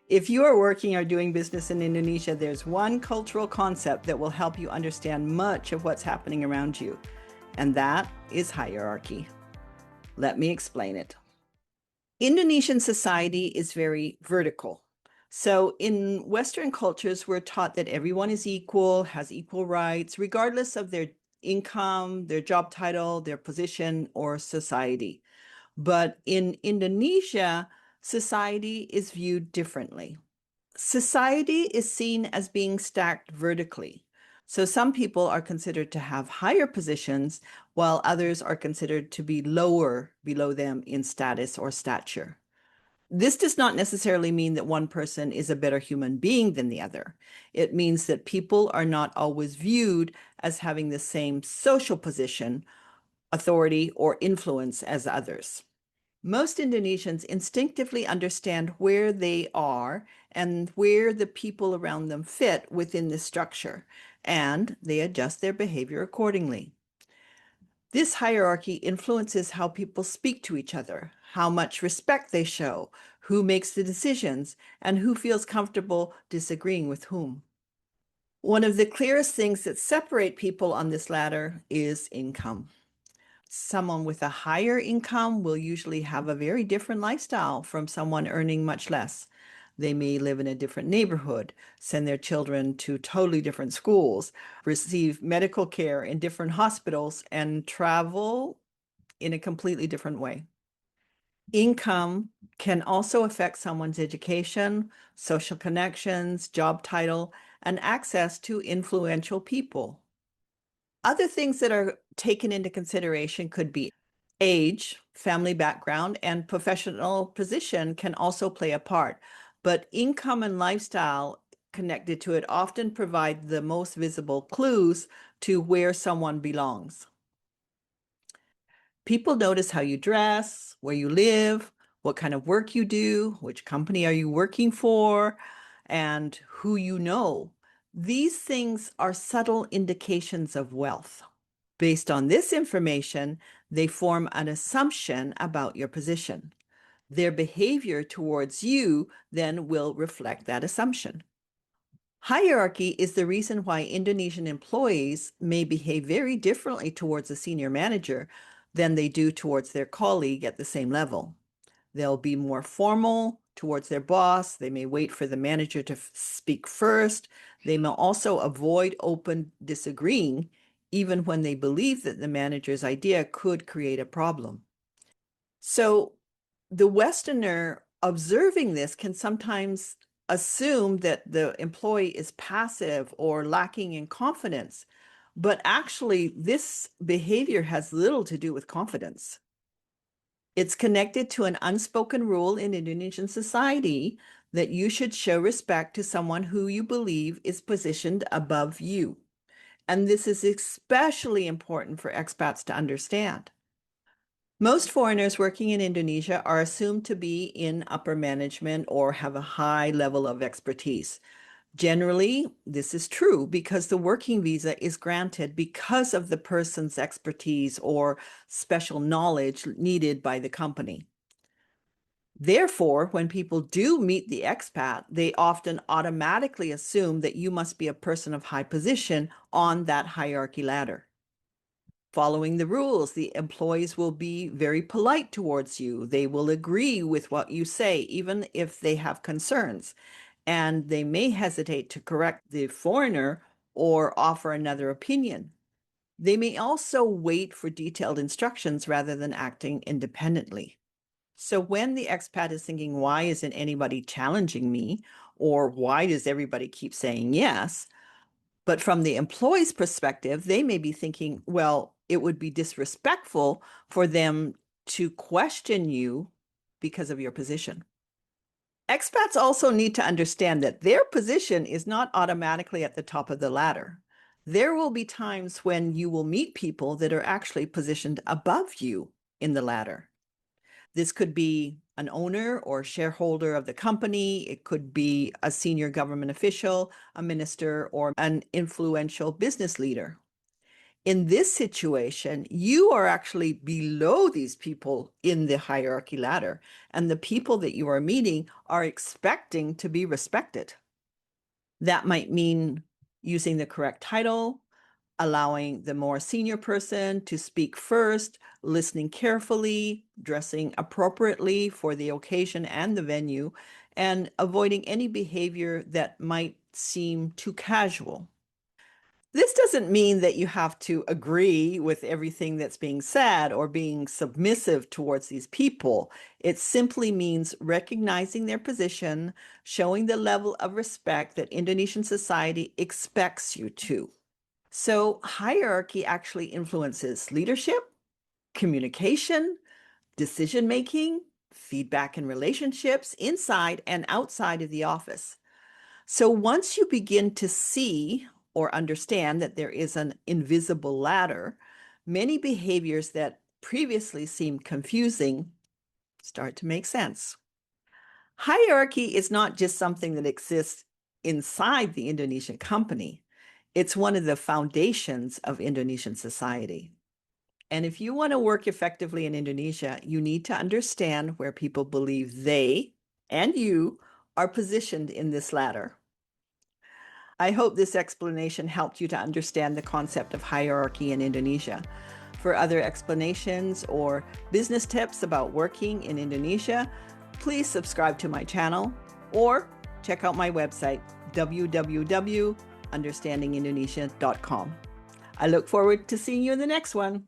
If you are working or doing business in Indonesia, there's one cultural concept that will help you understand much of what's happening around you, and that is hierarchy. Let me explain it. Indonesian society is very vertical. So in Western cultures, we're taught that everyone is equal, has equal rights, regardless of their income, their job title, their position, or society. But in Indonesia, society is viewed differently. Society is seen as being stacked vertically. So some people are considered to have higher positions, while others are considered to be lower below them in status or stature. This does not necessarily mean that one person is a better human being than the other. It means that people are not always viewed as having the same social position, authority, or influence as others. Most Indonesians instinctively understand where they are and where the people around them fit within this structure, and they adjust their behavior accordingly. This hierarchy influences how people speak to each other, how much respect they show, who makes the decisions, and who feels comfortable disagreeing with whom. One of the clearest things that separate people on this ladder is income. Someone with a higher income will usually have a very different lifestyle from someone earning much less. They may live in a different neighborhood, send their children to totally different schools, receive medical care in different hospitals, and travel in a completely different way. Income can also affect someone's education, social connections, job title, and access to influential people. Other things that are taken into consideration could be age, family background, and professional position can also play a part. But income and lifestyle connected to it often provide the most visible clues to where someone belongs. People notice how you dress, where you live, what kind of work you do, which company are you working for, and who you know. These things are subtle indications of wealth. Based on this information, they form an assumption about your position. Their behavior towards you then will reflect that assumption. Hierarchy is the reason why Indonesian employees may behave very differently towards a senior manager than they do towards their colleague at the same level. They'll be more formal towards their boss. They may wait for the manager to speak first. They may also avoid open disagreeing, even when they believe that the manager's idea could create a problem. So the Westerner observing this can sometimes assume that the employee is passive or lacking in confidence. But actually, this behavior has little to do with confidence. It's connected to an unspoken rule in Indonesian society that you should show respect to someone who you believe is positioned above you. And this is especially important for expats to understand. Most foreigners working in Indonesia are assumed to be in upper management or have a high level of expertise. Generally, this is true because the working visa is granted because of the person's expertise or special knowledge needed by the company. Therefore, when people do meet the expat, they often automatically assume that you must be a person of high position on that hierarchy ladder. Following the rules, the employees will be very polite towards you. They will agree with what you say, even if they have concerns. And they may hesitate to correct the foreigner or offer another opinion. They may also wait for detailed instructions rather than acting independently. So when the expat is thinking, why isn't anybody challenging me? Or why does everybody keep saying yes? But from the employee's perspective, they may be thinking, well, it would be disrespectful for them to question you because of your position. Expats also need to understand that their position is not automatically at the top of the ladder. There will be times when you will meet people that are actually positioned above you in the ladder. This could be an owner or shareholder of the company. It could be a senior government official, a minister, or an influential business leader. In this situation, you are actually below these people in the hierarchy ladder, and the people that you are meeting are expecting to be respected. That might mean using the correct title, allowing the more senior person to speak first, listening carefully, dressing appropriately for the occasion and the venue, and avoiding any behavior that might seem too casual. This doesn't mean that you have to agree with everything that's being said or being submissive towards these people. It simply means recognizing their position, showing the level of respect that Indonesian society expects you to. So, hierarchy actually influences leadership, communication, decision making, feedback and relationships inside and outside of the office. So once you begin to see or understand that there is an invisible ladder, many behaviors that previously seemed confusing start to make sense. Hierarchy is not just something that exists inside the Indonesian company. It's one of the foundations of Indonesian society. And if you want to work effectively in Indonesia, you need to understand where people believe they and you are positioned in this ladder. I hope this explanation helped you to understand the concept of hierarchy in Indonesia. For other explanations or business tips about working in Indonesia, please subscribe to my channel or check out my website, www.understandingindonesia.com. I look forward to seeing you in the next one.